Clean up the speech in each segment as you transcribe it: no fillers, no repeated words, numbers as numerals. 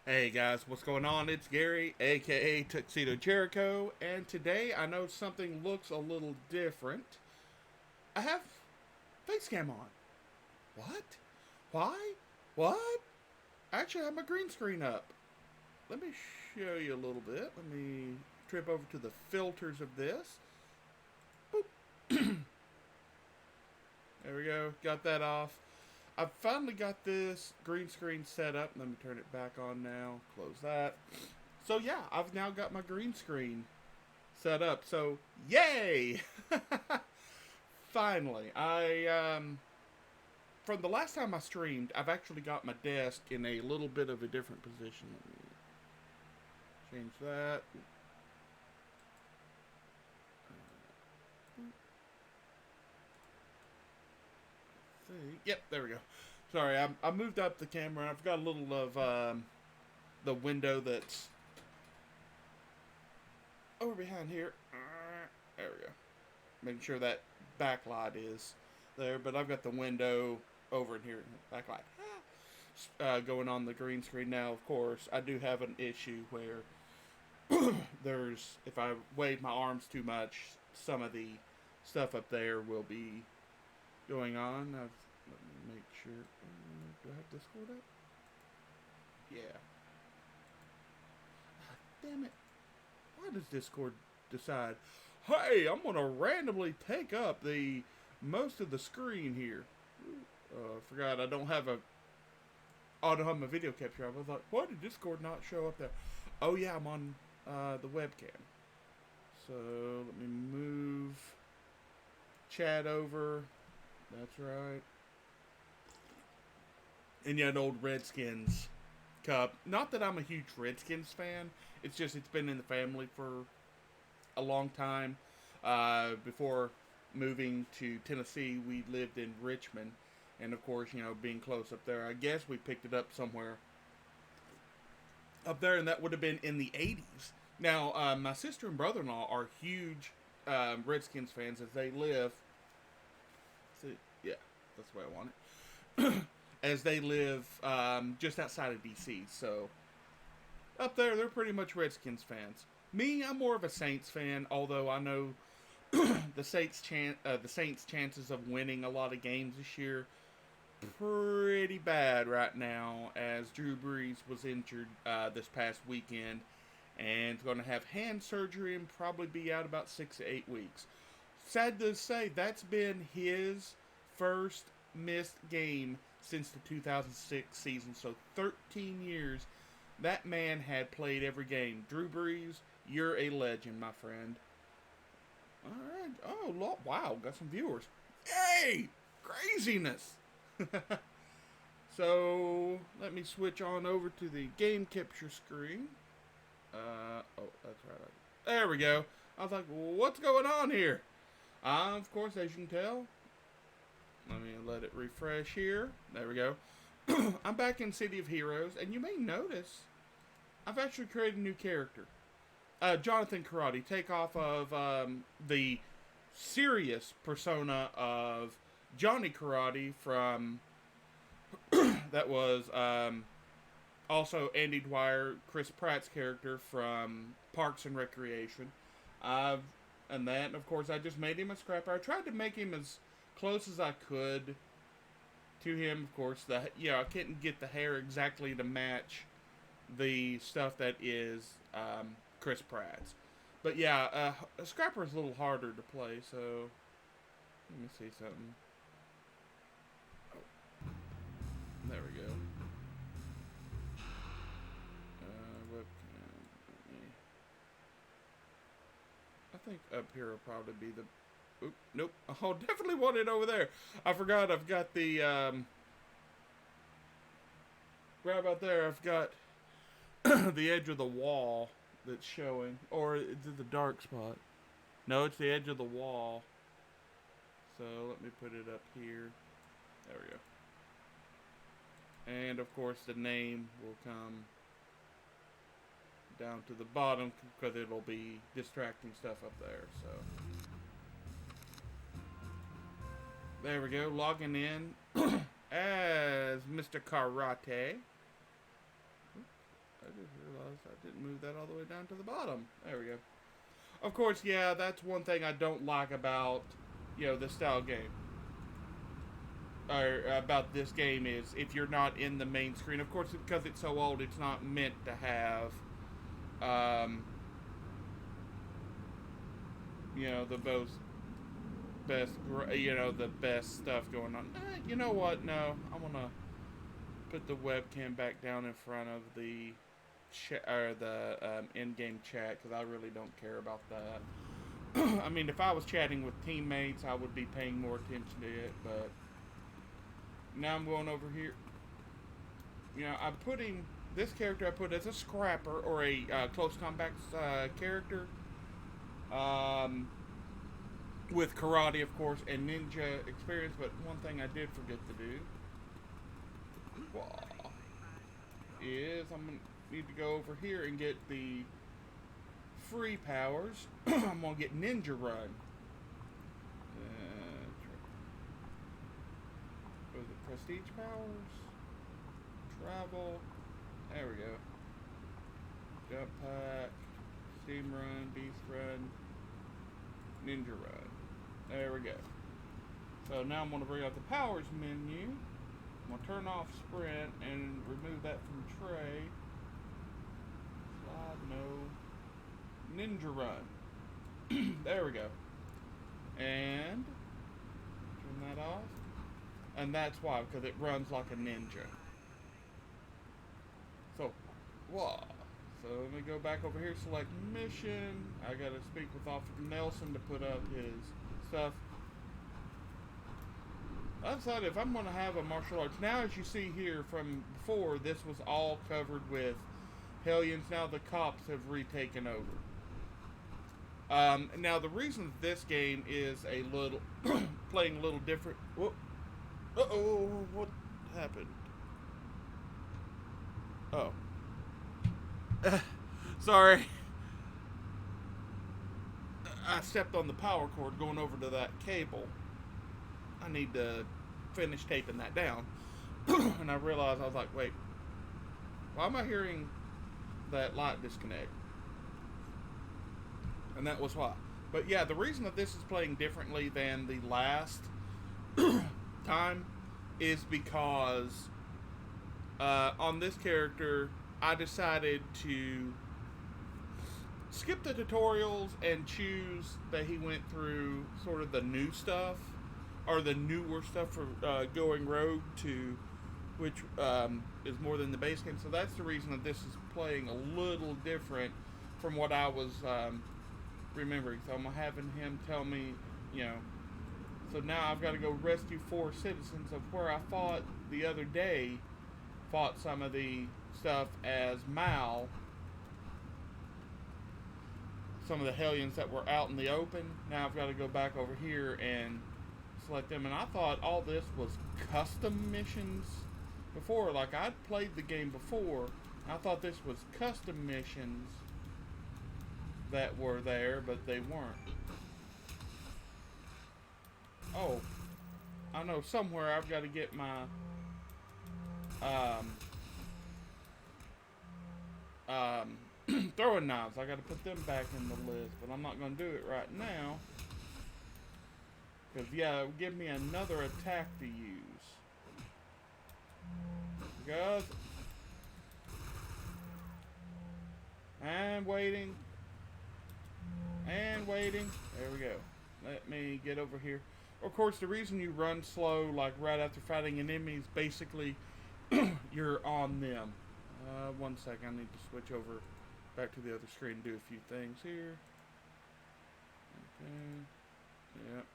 Hey guys, what's going on? It's Gary, aka Tuxedo Jericho, and today I know something looks a little different. I have face cam on. What? Why? What? Actually, I have my green screen up. Let me show you a little bit. Let me trip over to the filters of this. Boop. There we go. Got that off. I've finally got this green screen set up. Let me turn it back on now. Close that. So yeah, I've now got my green screen set up. So yay! Finally, from the last time I streamed, I've actually got my desk in a little bit of a different position. Let me change that. Yep, there we go. Sorry, I moved up the camera. I've got a little of the window that's over behind here. There we go. Making sure that backlight is there, but I've got the window over in here. Backlight going on the green screen now. Of course, I do have an issue where if I wave my arms too much, some of the stuff up there will be going on. Let me make sure. Do I have Discord up? Yeah. Damn it. Why does Discord decide, hey, I'm gonna randomly take up the most of the screen here? Forgot I don't have my video capture up. I thought, why did Discord not show up there? Oh yeah, I'm on the webcam. So let me move chat over. That's right. And yeah, an old Redskins cup. Not that I'm a huge Redskins fan. It's just it's been in the family for a long time. Before moving to Tennessee, we lived in Richmond. And of course, being close up there, I guess we picked it up somewhere up there, and that would have been in the 80s. Now, my sister and brother-in-law are huge Redskins fans as they live. See, yeah, that's the way I want it. As they live just outside of D.C. So, up there, they're pretty much Redskins fans. Me, I'm more of a Saints fan, although I know the Saints' chances of winning a lot of games this year pretty bad right now, as Drew Brees was injured this past weekend and is going to have hand surgery and probably be out about 6 to 8 weeks. Sad to say, that's been his first missed game since the 2006 season. So 13 years, that man had played every game. Drew Brees, you're a legend, my friend. All right. Oh, wow, got some viewers. Yay! Craziness. So let me switch on over to the game capture screen. That's right. There we go. I was like, what's going on here? Of course, as you can tell, let me let it refresh here. There we go. I'm back in City of Heroes, and you may notice I've actually created a new character. Jonathan Karate, take off of the serious persona of Johnny Karate from that was also Andy Dwyer, Chris Pratt's character from Parks and Recreation. And that, of course, I just made him a scrapper. I tried to make him as close as I could to him. Of course, I couldn't get the hair exactly to match the stuff that is Chris Pratt's. But yeah, a scrapper is a little harder to play, so let me see something. Oh, there we go. Webcam. I think up here will probably be the... Oop, nope. Oh, definitely want it over there. I forgot I've got the... right about there, I've got the edge of the wall that's showing. Or is it the dark spot? No, it's the edge of the wall. So let me put it up here. There we go. And of course the name will come down to the bottom because it'll be distracting stuff up there. So there we go, logging in as Mr. Karate. I just realized I didn't move that all the way down to the bottom. There we go. Of course, yeah, that's one thing I don't like about, this style game. Or about this game is if you're not in the main screen. Of course, because it's so old, it's not meant to have, the the best stuff going on. You know what? No, I'm gonna put the webcam back down in front of the in-game chat because I really don't care about that. I mean, if I was chatting with teammates, I would be paying more attention to it. But now I'm going over here. I'm putting this character. I put as a scrapper or a close combat character. With karate, of course, and ninja experience. But one thing I did forget to do is I'm going to need to go over here and get the free powers. I'm going to get Ninja Run. Was it Prestige Powers? Travel. There we go. Jump Pack. Steam Run. Beast Run. Ninja Run. There we go. So now I'm going to bring out the powers menu. I'm going to turn off sprint and remove that from tray. Slide, no. Ninja Run. There we go. And turn that off. And that's why, because it runs like a ninja. So, wow. So let me go back over here, select mission. I gotta speak with Officer Nelson to put up his stuff. I decided if I'm gonna have a martial arts, now as you see here from before, this was all covered with Hellions. Now the cops have retaken over. Now the reason that this game is a little, playing a little different. Whoop. Uh-oh, what happened? Oh. Sorry. I stepped on the power cord going over to that cable. I need to finish taping that down. And I realized, I was like, wait, why am I hearing that light disconnect? And that was why. But yeah, the reason that this is playing differently than the last time is because on this character, I decided to skip the tutorials and choose that he went through sort of the new stuff, or the newer stuff for going rogue to, which is more than the base game. So that's the reason that this is playing a little different from what I was remembering. So I'm having him tell me, so now I've got to go rescue 4 citizens of where I fought the other day, fought some of the stuff as Mal, some of the Hellions that were out in the open. Now I've got to go back over here and select them. And I thought all this was custom missions before. Like, I'd played the game before. I thought this was custom missions that were there, but they weren't. Oh, I know somewhere I've got to get my throwing knives. I got to put them back in the list, but I'm not going to do it right now. Because, yeah, it will give me another attack to use. Guys. And waiting. And waiting. There we go. Let me get over here. Of course, the reason you run slow, like right after fighting an enemy, is basically you're on them. 1 second, I need to switch over back to the other screen and do a few things here. Okay. Yep.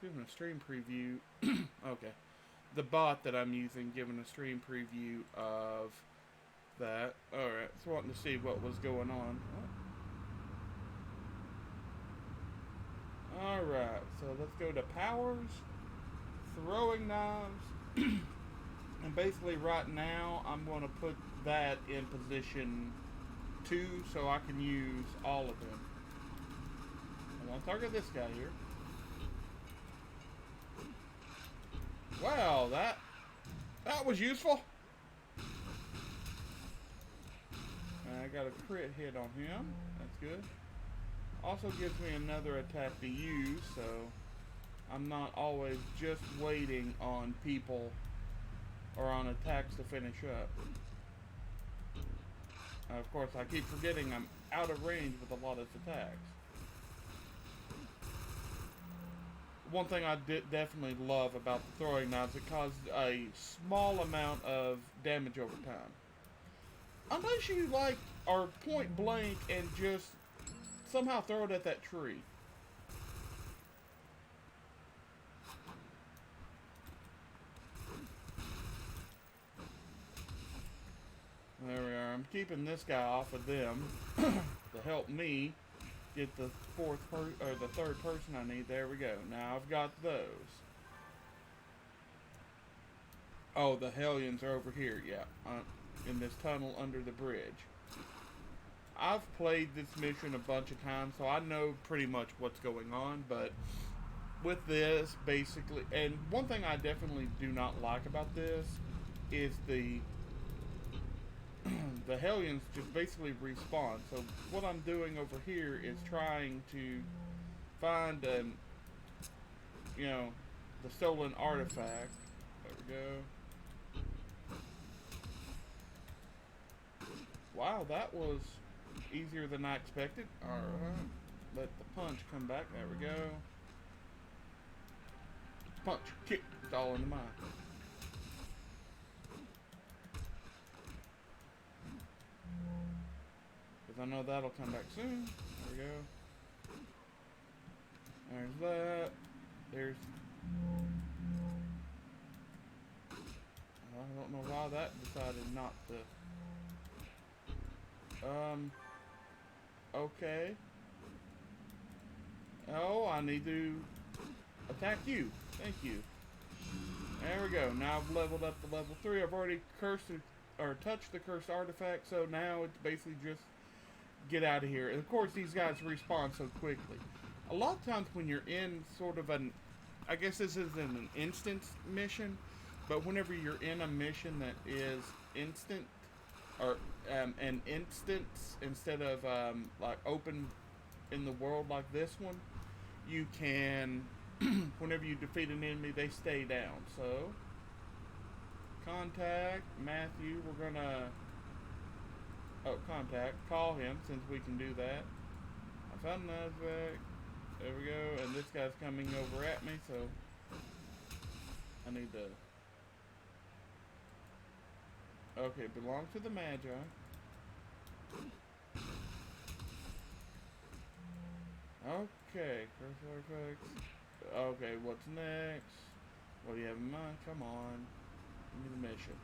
Giving a stream preview. Okay. The bot that I'm using, giving a stream preview of that. Alright, so wanting to see what was going on. Alright, so let's go to powers, throwing knives, and basically right now I'm going to put that in position 2 so I can use all of them. I'm going to target this guy here. Well, that was useful. And I got a crit hit on him. That's good. Also gives me another attack to use, so I'm not always just waiting on people or on attacks to finish up. Of course, I keep forgetting I'm out of range with a lot of attacks. One thing I definitely love about the throwing knives, it causes a small amount of damage over time. Unless you like are point blank and just somehow throw it at that tree. There we are. I'm keeping this guy off of them to help me get the third person I need. There we go. Now I've got those. Oh, the Hellions are over here. Yeah, in this tunnel under the bridge. I've played this mission a bunch of times, so I know pretty much what's going on. But with this, basically, and one thing I definitely do not like about this is the Hellions just basically respawn. So what I'm doing over here is trying to find the stolen artifact. There we go. Wow, that was easier than I expected. Alright. Let the punch come back. There we go. Punch, kick, it's all in the mind. Because I know that'll come back soon. There we go. There's that. There's... I don't know why that decided not to... Okay. Oh, I need to attack you. Thank you. There we go. Now I've leveled up to level 3. I've already touched the cursed artifact, so now it's basically just get out of here. And of course, these guys respawn so quickly. A lot of times when you're in sort of an... I guess this isn't an instance mission, but whenever you're in a mission that is instant, or an instance instead of like open in the world like this one, you can whenever you defeat an enemy, they stay down. So contact Matthew. We're gonna call him since we can do that. I found an artifact. There we go. And this guy's coming over at me, so I need to... Okay, belongs to the Magi. Okay, curse artifacts. Okay, what's next? What do you have in mind? Come on. Give me the mission.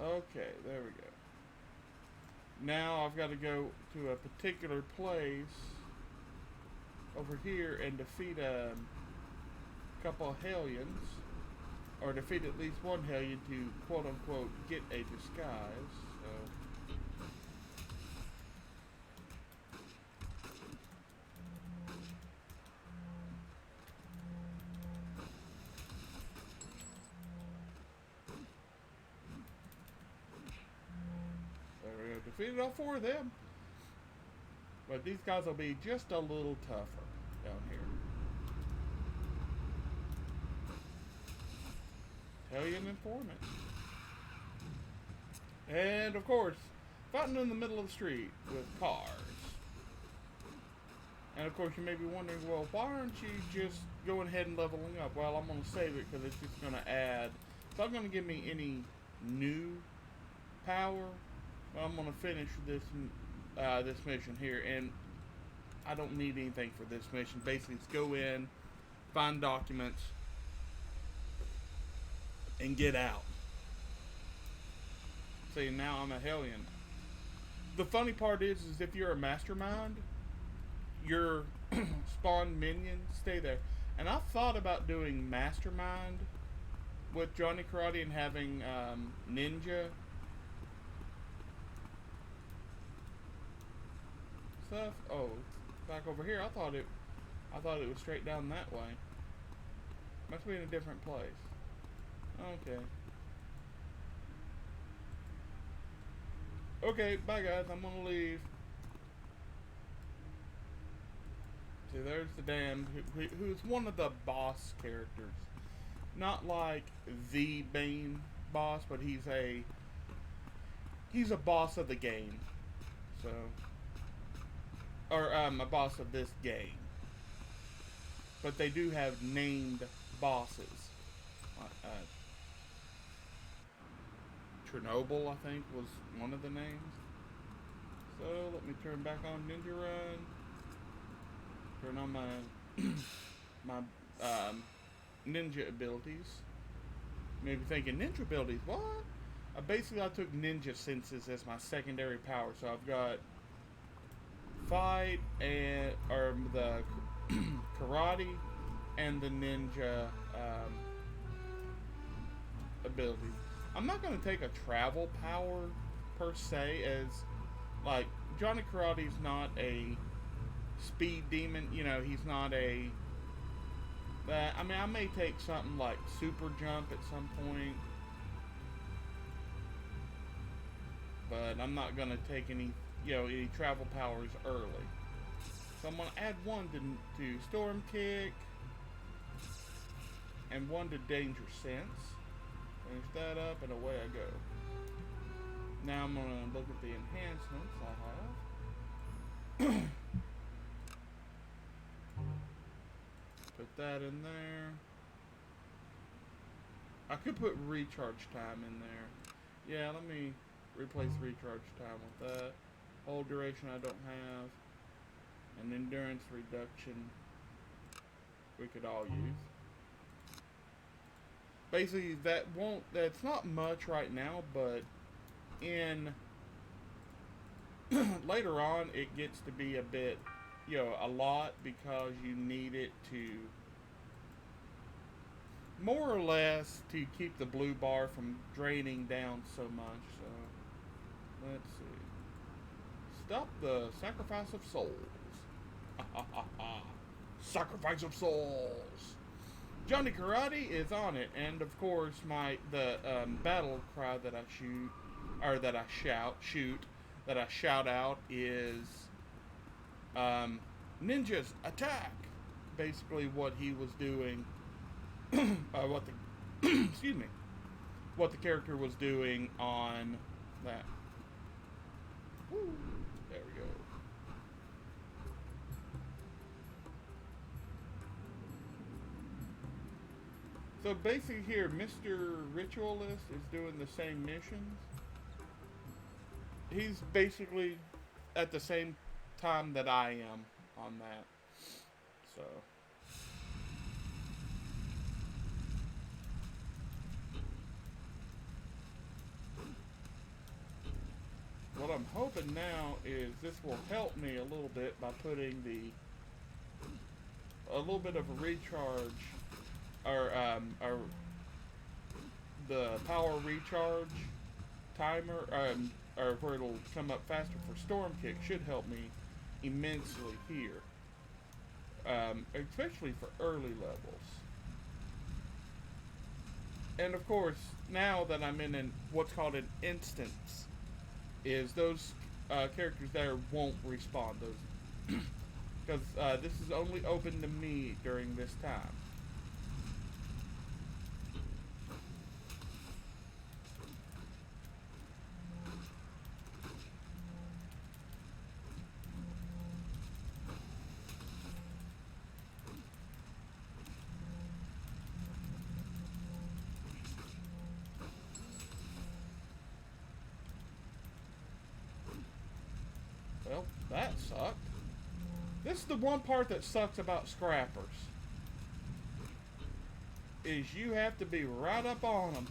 Okay, there we go. Now I've got to go to a particular place over here and defeat a couple of Hellions, or defeat at least one Hellion to quote unquote get a disguise. So there we go. Defeated all 4 of them. But these guys will be just a little tougher down here. Hellion informant. And of course, fighting in the middle of the street with cars. And of course you may be wondering, well, why aren't you just going ahead and leveling up? Well, I'm going to save it because it's just going to add... It's not going to give me any new power. But I'm going to finish this this mission here. And I don't need anything for this mission. Basically, it's go in, find documents, and get out. See, now I'm a Hellion. The funny part is if you're a mastermind, your spawn minions stay there. And I've thought about doing mastermind with Johnny Karate and having ninja stuff. Oh, back over here. I thought it was straight down that way. Must be in a different place. Okay. Okay, bye guys. I'm gonna leave. See, there's the Damned, who's one of the boss characters. Not like the main boss, but he's a boss of the game. So, or a boss of this game. But they do have named bosses. Chernobyl, I think, was one of the names. So let me turn back on Ninja Run. Turn on my my ninja abilities. Maybe thinking ninja abilities. What? Basically, I took ninja senses as my secondary power. So I've got fight and the karate and the ninja ability. I'm not going to take a travel power per se, as like Johnny Karate's not a speed demon. You know, he's not a. I mean, I may take something like super jump at some point, but I'm not going to take any travel powers early. So I'm going to add one to Storm Kick and one to Danger Sense. Finish that up and away I go. Now I'm going to look at the enhancements I have. Put that in there. I could put recharge time in there. Yeah, let me replace recharge time with that. Hold duration I don't have. And endurance reduction we could all use. Basically, that's not much right now, but in later on it gets to be a bit, a lot, because you need it to more or less to keep the blue bar from draining down so much. So let's see. Stop the sacrifice of souls. Sacrifice of souls. Johnny Karate is on it, and of course the battle cry that I shout out is ninjas attack. Basically, what he was doing, what the character was doing on that. Woo, there we go. So basically here, Mr. Ritualist is doing the same missions. He's basically at the same time that I am on that. So. What I'm hoping now is this will help me a little bit by putting a little bit of a recharge, or the power recharge timer, or where it'll come up faster for Storm Kick, should help me immensely here, especially for early levels. And of course, now that I'm in what's called an instance, is those characters there won't respawn, those because this is only open to me during this time. Well, that sucked. This is the one part that sucks about scrappers. Is you have to be right up on them.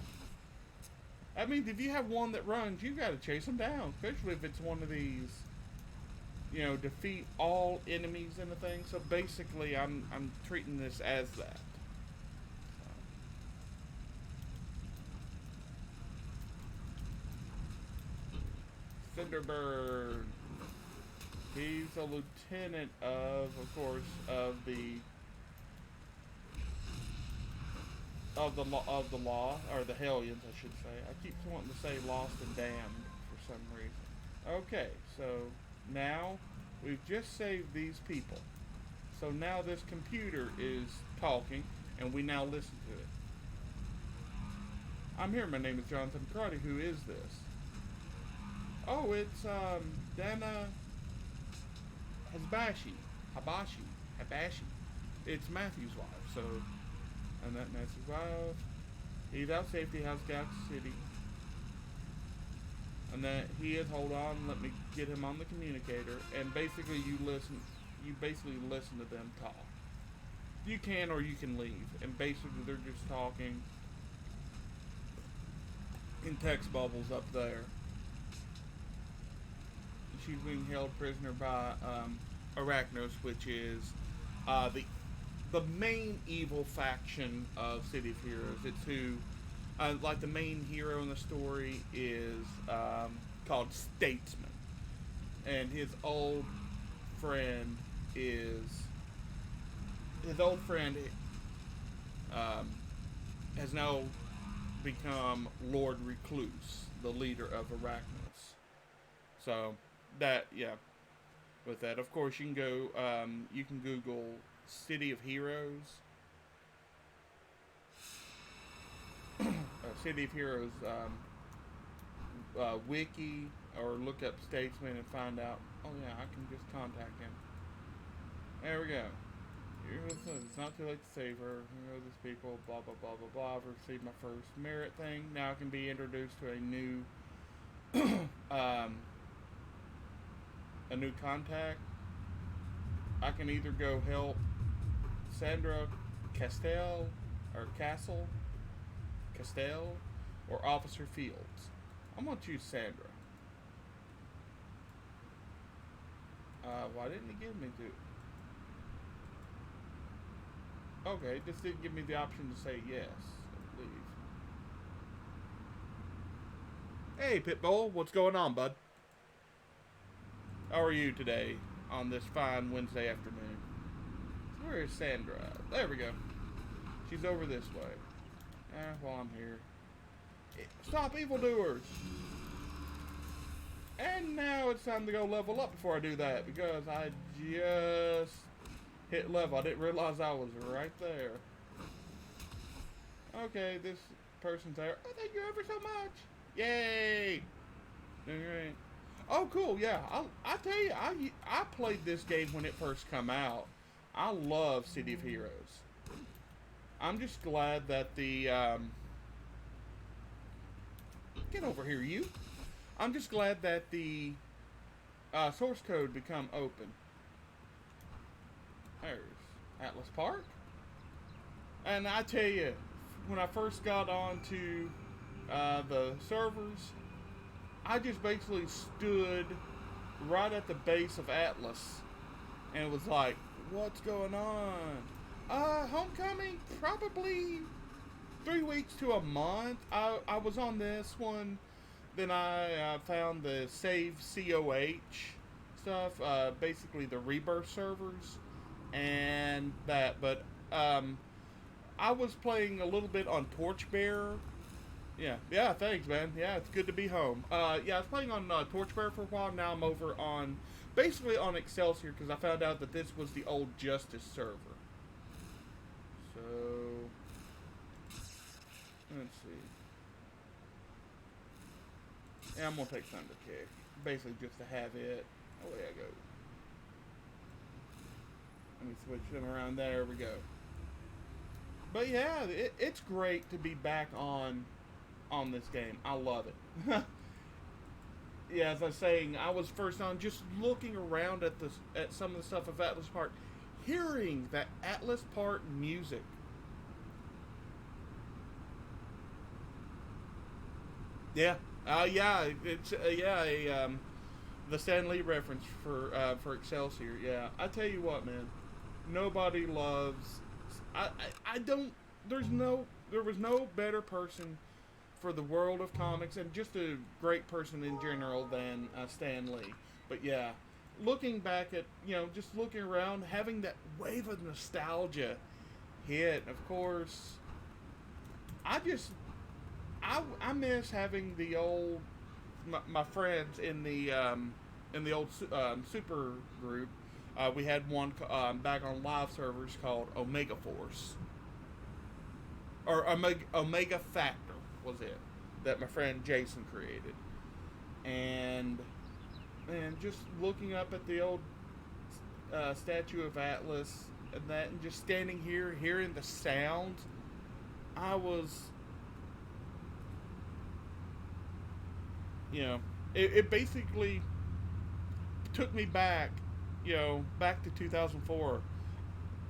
I mean, if you have one that runs, you got to chase them down. Especially if it's one of these, defeat all enemies in the thing. So basically, I'm treating this as that. Cinderburn. He's a lieutenant of course, of the law, or the Hellions, I should say. I keep wanting to say lost and damned for some reason. Okay, so now we've just saved these people. So now this computer is talking, and we now listen to it. I'm here. My name is Jonathan Karate. Who is this? Oh, it's Dana Habashi. It's Matthew's wife. So, and that Matthew's wife. He's out safety house, Galaxy City. And that he is. Hold on, let me get him on the communicator. And basically, you basically listen to them talk. You can or you can leave. And basically, they're just talking in text bubbles up there. She's being held prisoner by Arachnos, which is the main evil faction of City of Heroes. It's who, like the main hero in the story is called Statesman, and his old friend has now become Lord Recluse, the leader of Arachnos. So that, yeah. With that, of course, you can go. You can Google City of Heroes. City of Heroes wiki, or look up Statesman and find out. Oh yeah, I can just contact him. There we go. It's not too late to save her. You know these people. Blah blah blah blah blah. I've received my first merit thing. Now I can be introduced to a new contact. I can either go help Sandra Castell or Officer Fields. I'm gonna choose Sandra. Why didn't he give me to? Okay, this didn't give me the option to say yes, I believe. Hey, Pitbull, what's going on, bud? How are you today on this fine Wednesday afternoon? Where is Sandra? There we go. She's over this way. While I'm here. Stop evildoers! And now it's time to go level up before I do that, because I just hit level. I didn't realize I was right there. Okay, this person's there. Oh, thank you ever so much! Yay! Alright. Oh, cool, yeah. I tell you, I played this game when it first come out. I love City of Heroes. I'm just glad that the, get over here, you. I'm just glad that the, source code become open. There's Atlas Park. And I tell you, when I first got onto, the servers, I just basically stood right at the base of Atlas and was like, what's going on? HomeComing, probably 3 weeks to a month. I was on this one, then I found the Save COH stuff, basically the Rebirth servers, and that, but I was playing a little bit on Torchbearer. Yeah, thanks, man. Yeah, it's good to be home. Yeah, I was playing on Torchbearer for a while. Now I'm over on, basically on Excelsior, because I found out that this was the old Justice server. So, let's see. Yeah, I'm going to take Thunder Kick. Basically just to have it. Away I go. Let me switch them around. There we go. But yeah, it's great to be back on this game. I love it. Yeah, as I was saying, I was first on just looking around at some of the stuff of Atlas Park, hearing that Atlas Park music. Yeah, yeah, it's the Stan Lee reference for Excelsior. Yeah, I tell you what, man, nobody loves. I don't. There was no better person for the world of comics, and just a great person in general, than Stan Lee. But yeah, looking back at, just looking around, having that wave of nostalgia hit. Of course, I just I miss having the old my friends in the old super group. We had one back on live servers called Omega Force or Omega Factor was it that my friend Jason created, and just looking up at the old statue of Atlas and that, and just standing here hearing the sound, I was, it basically took me back, back to 2004.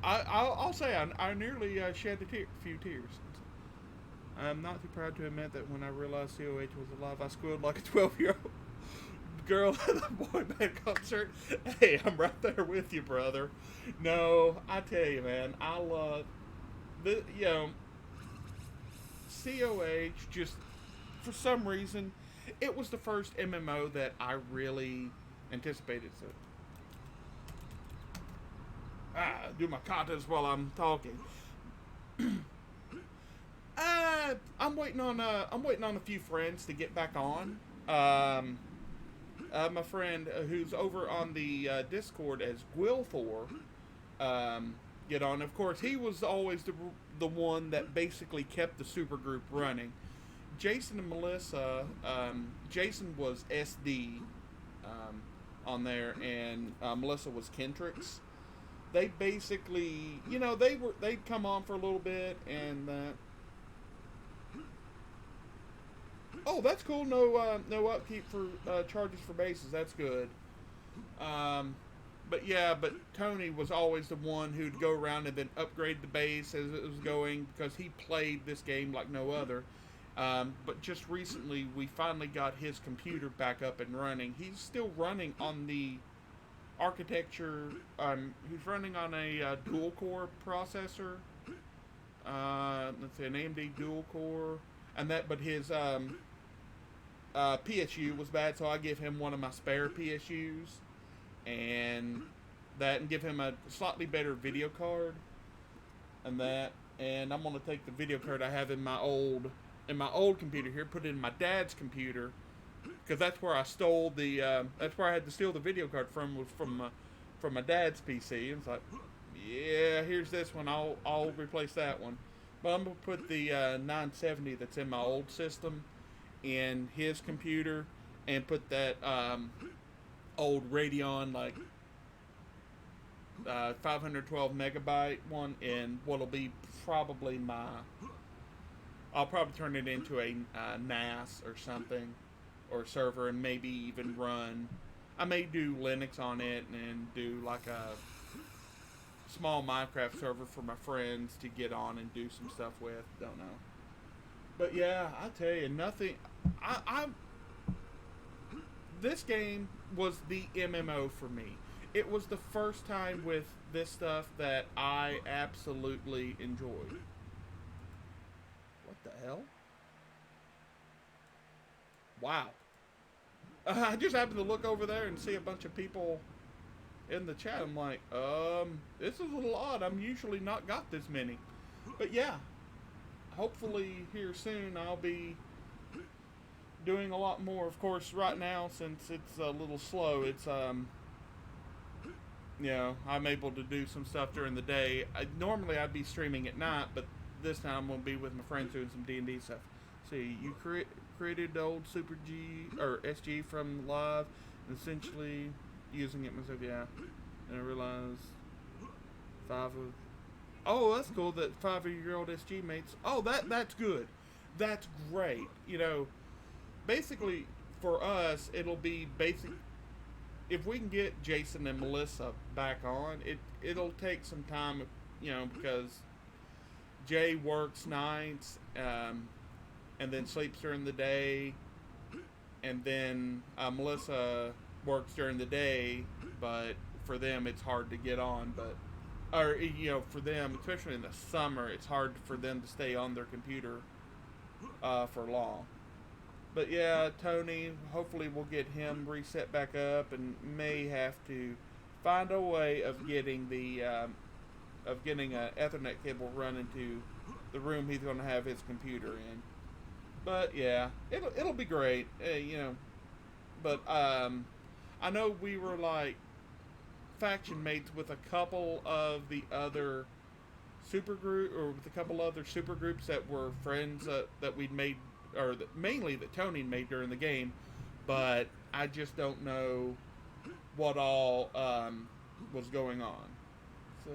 I'll say I nearly shed a few tears. I'm not too proud to admit that when I realized COH was alive, I squealed like a 12-year-old girl at a boy band concert. Hey, I'm right there with you, brother. No, I tell you, man, I love the COH. Just for some reason, it was the first MMO that I really anticipated. So, do my contest while I'm talking. I'm waiting on a few friends to get back on. My friend who's over on the Discord as Gwilfor, get on. Of course, he was always the one that basically kept the super group running. Jason and Melissa, Jason was SD on there, and Melissa was Kentrix. They basically, they'd come on for a little bit, and oh, that's cool. No upkeep for charges for bases. That's good. But Tony was always the one who'd go around and then upgrade the base as it was going, because he played this game like no other. But just recently, we finally got his computer back up and running. He's still running on the architecture. He's running on a dual core processor. Let's say an AMD dual core, and that. But his PSU was bad, so I give him one of my spare PSUs, and give him a slightly better video card, and I'm gonna take the video card I have in my old computer here, put it in my dad's computer, because that's where I stole that's where I had to steal the video card from, was from my dad's PC. And it's like, yeah, here's this one. I'll replace that one, but I'm gonna put the 970 that's in my old system in his computer, and put that old Radeon 512 megabyte one in what'll be probably I'll probably turn it into a NAS or something, or server, and maybe even run. I may do Linux on it and do like a small Minecraft server for my friends to get on and do some stuff with. Don't know. But yeah, I tell you, nothing. This game was the MMO for me. It was the first time with this stuff that I absolutely enjoyed. What the hell? Wow. I just happened to look over there and see a bunch of people in the chat. I'm like, this is a little odd. I'm usually not got this many. But yeah, hopefully here soon I'll be doing a lot more. Of course, right now, since it's a little slow, it's I'm able to do some stuff during the day. Normally I'd be streaming at night, but this time I'm gonna be with my friends doing some D&D stuff. See, you created the old Super G or SG from live, and essentially using it myself. Yeah, and I realized oh, that's cool that 5-year-old SG mates. Oh, that's good. That's great. Basically for us, it'll be basic. If we can get Jason and Melissa back on, it'll take some time, because Jay works nights, and then sleeps during the day, and then Melissa works during the day, but for them it's hard to get on, for them, especially in the summer, it's hard for them to stay on their computer for long. But yeah, Tony, hopefully we'll get him reset back up, and may have to find a way of getting an Ethernet cable run into the room he's going to have his computer in. But yeah, it'll be great, you know. But I know we were like faction mates with a couple of the other or with a couple other super groups that were friends that we'd made, or mainly that Tony made during the game. But I just don't know what all was going on. So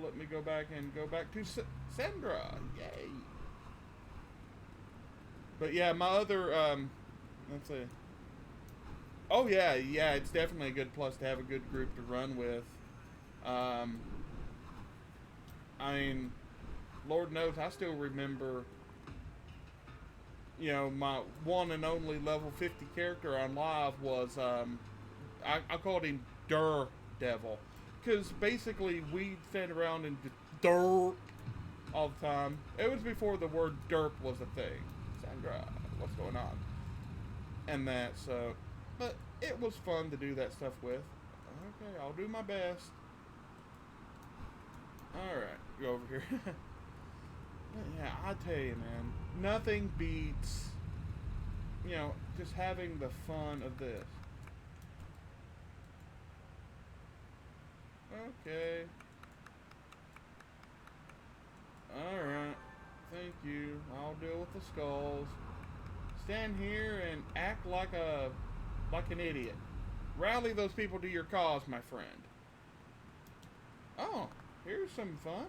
let me go back to Sandra. Yay! But yeah, my other let's see. Oh yeah, it's definitely a good plus to have a good group to run with. I mean, Lord knows I still remember, you know, my one and only level 50 character on live was, I called him Dur Devil. Because basically we fed around in derp all the time. It was before the word derp was a thing. Sandra, what's going on? And that, so. But it was fun to do that stuff with. Okay, I'll do my best. Alright, go over here. Yeah, I tell you, man. Nothing beats, you know, just having the fun of this. Okay. Alright. Thank you. I'll deal with the skulls. Stand here and act like an idiot. Rally those people to your cause, my friend. Oh, here's some fun.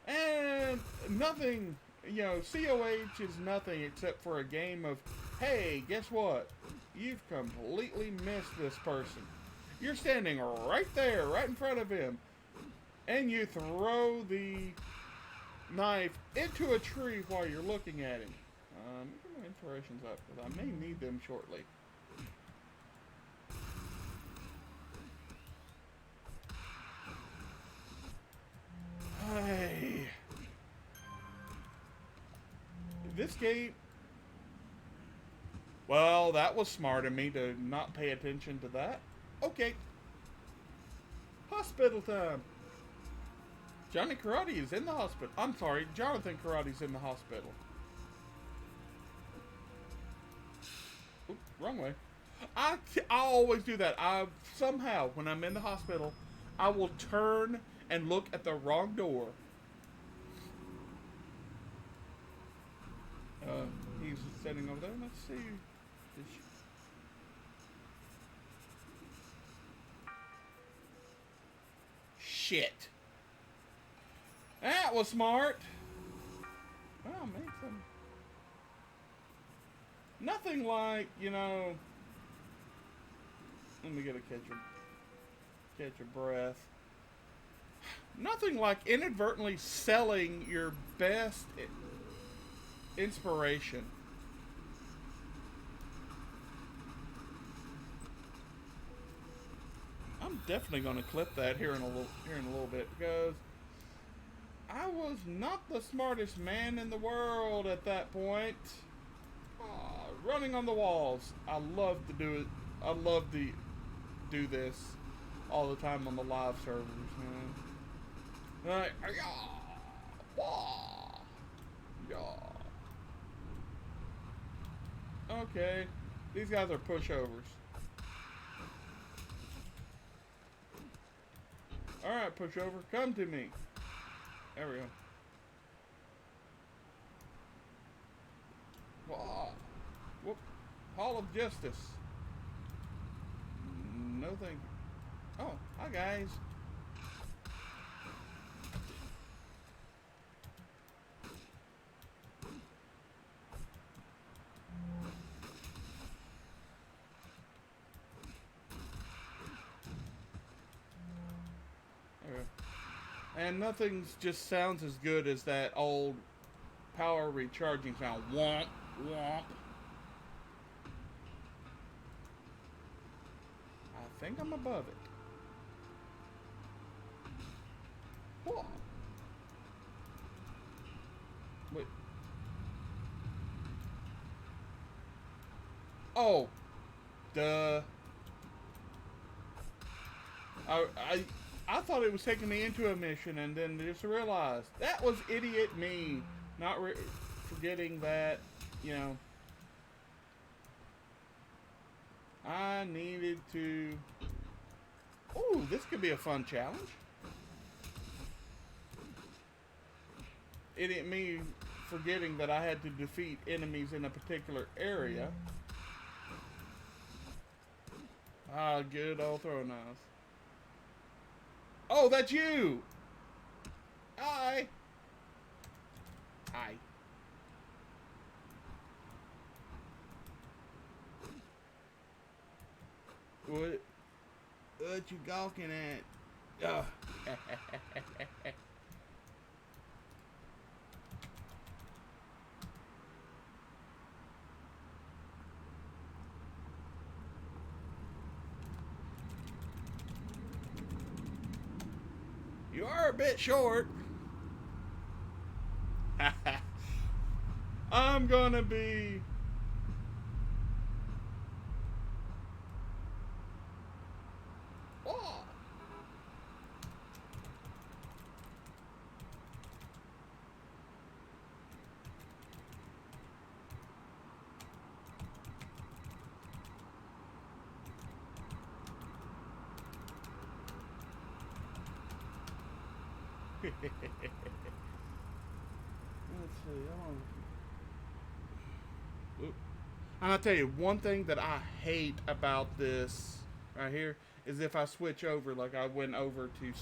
And nothing, you know, COH is nothing except for a game of, hey, guess what? You've completely missed this person. You're standing right there, right in front of him, and you throw the knife into a tree while you're looking at him. Get my inspirations up, because I may need them shortly. Hey. This game... Well, that was smart of me to not pay attention to that. Okay. Hospital time. Johnny Karate is in the hospital. I'm sorry, Jonathan Karate's in the hospital. Oop, wrong way. I always do that. Somehow, when I'm in the hospital, I will turn and look at the wrong door. He's sitting over there. Let's see. Shit. That was smart. Well, make some. Nothing like, you know. Let me get a catch a breath. Nothing like inadvertently selling your best inspiration. I'm definitely going to clip that here in a little bit, because I was not the smartest man in the world at that point. Running on the walls. I love to do it. I love to do this all the time on the live servers, man. Like, okay, these guys are pushovers. Alright, pushover, come to me. There we go. Whoop. Hall of Justice. No thank you. Oh, hi guys. And nothing just sounds as good as that old power recharging sound. Womp, womp. I think I'm above it. Whoa. Oh, duh. I, I, I thought it was taking me into a mission, and then just realized that was idiot me, not forgetting that, you know, I needed to. Ooh, this could be a fun challenge. Idiot me forgetting that I had to defeat enemies in a particular area. Ah, good old throwing knives. Oh, that's you! Hi! Hi. What you gawking at? Oh. You are a bit short. I'm gonna be. Oh. Let's see. And I'll tell you one thing that I hate about this right here is if I switch over, like I went over to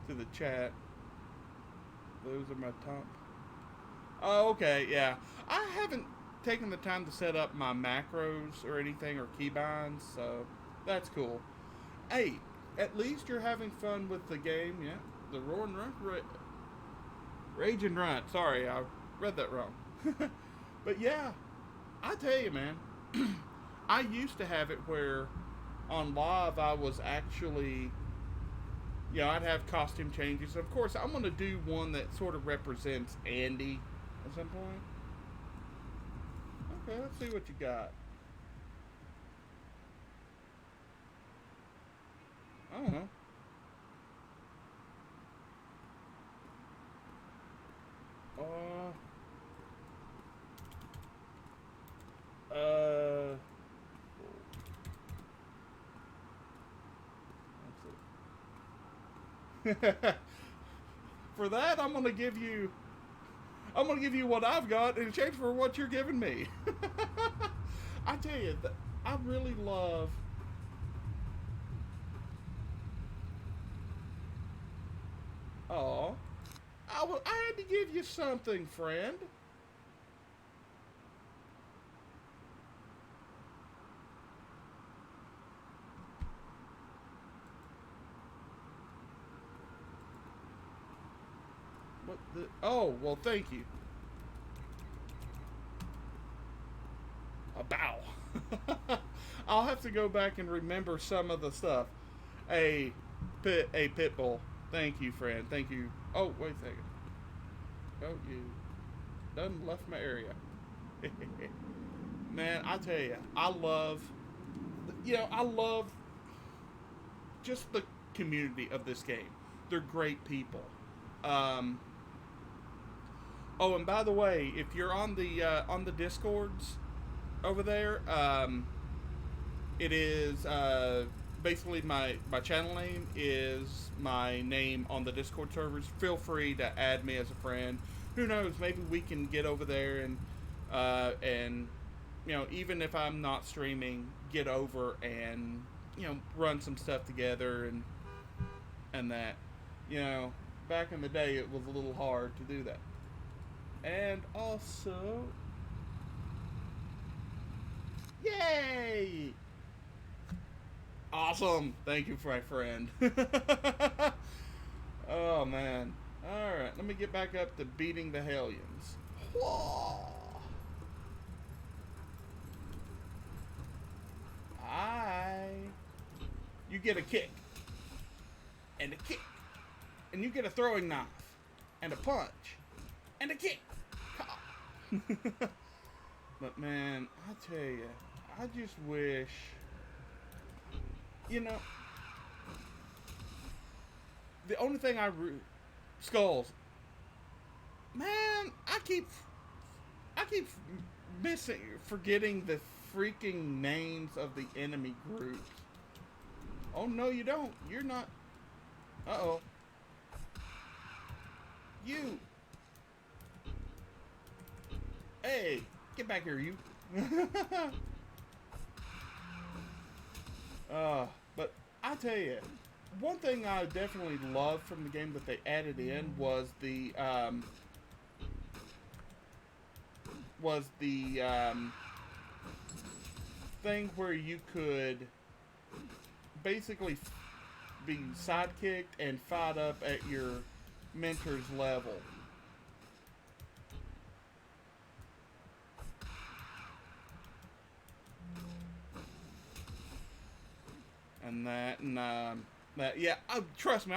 the chat. Those are my top. Oh, okay, yeah. I haven't taken the time to set up my macros or anything or keybinds, so that's cool. Hey, at least you're having fun with the game, yeah. The roar and run, rage and run. Sorry, I read that wrong. But yeah, I tell you, man, I used to have it where on live I was actually, I'd have costume changes. Of course, I'm going to do one that sort of represents Andy at some point. Okay, let's see what you got. I don't know. Uh, uh, For that, I'm gonna give you what I've got in exchange for what you're giving me. I tell you, I really love. Oh, I had to give you something, friend. What the? Oh, well, thank you. A bow. I'll have to go back and remember some of the stuff. A pit bull. Thank you, friend. Thank you. Oh, wait a second. Oh, you done left my area. Man, I tell you, I love just the community of this game. They're great people. Um, oh, and by the way, if you're on the Discords over there, it is basically my channel name is my name on the Discord servers. Feel free to add me as a friend. Who knows? Maybe we can get over there and even if I'm not streaming, get over and run some stuff together and that. Back in the day, it was a little hard to do that. And also, yay! Awesome. Thank you, my friend. Oh, man. Alright, let me get back up to beating the Hellions. Whoa! You get a kick. And a kick. And you get a throwing knife. And a punch. And a kick. But man, I tell you, I just wish, you know, the only thing Skulls, man, I keep forgetting the freaking names of the enemy groups. Oh no, you don't. You're not. Uh-oh. You. Hey, get back here, you. But I tell you, one thing I definitely loved from the game that they added in was the thing where you could basically be sidekicked and fight up at your mentor's level. Yeah, trust me,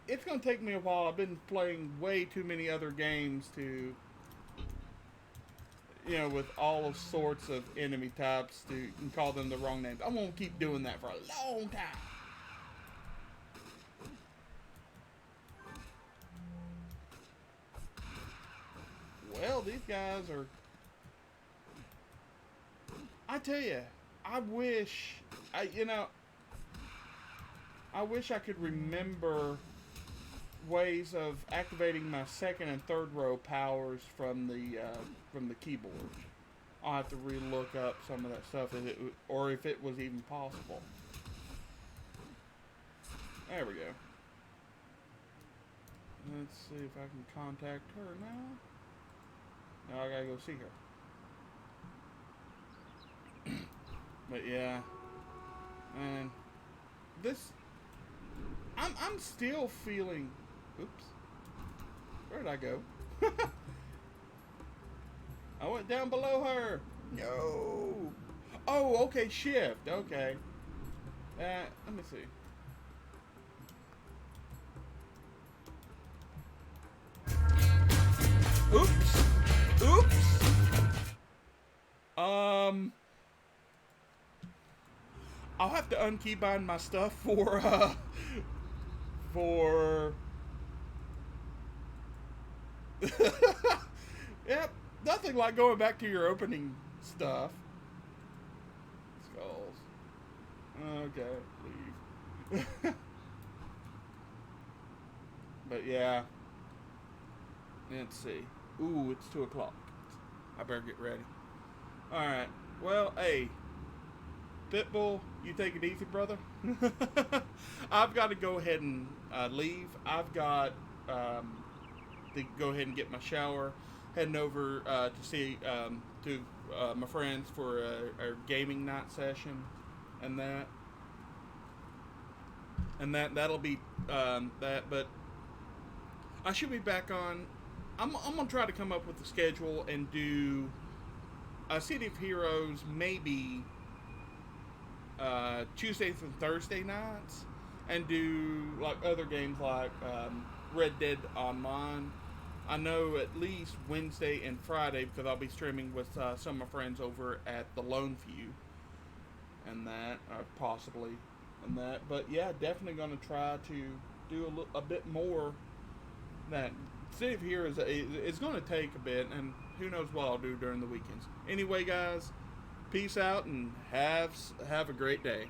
it's gonna take me a while. I've been playing way too many other games to, with all sorts of enemy types to call them the wrong names. I'm gonna keep doing that for a long time. Well, these guys are. I tell you, I wish I could remember ways of activating my second and third row powers from the keyboard. I'll have to relook up some of that stuff, or if it was even possible. There we go. Let's see if I can contact her now. Now I gotta go see her. But yeah, man, I'm still feeling. Oops, where did I go? I went down below her. No. Oh, okay, shift. Okay. Let me see. Oops. I'll have to unkeybind my stuff for yep, nothing like going back to your opening stuff. Skulls. Okay, leave. But yeah. Let's see. Ooh, it's 2 o'clock. I better get ready. Alright. Well, hey. Pitbull, you take it easy, brother. I've got to go ahead and leave. I've got to go ahead and get my shower. Heading over to see my friends for a gaming night session. And that'll be that. But I should be back on. I'm going to try to come up with a schedule and do City of Heroes maybe Tuesdays and Thursday nights, and do like other games like Red Dead Online. I know at least Wednesday and Friday, because I'll be streaming with some of my friends over at the Lone View, and that possibly, and that. But yeah, definitely going to try to do a bit more. That City of Heroes is going to take a bit, and who knows what I'll do during the weekends. Anyway, guys, peace out and have a great day.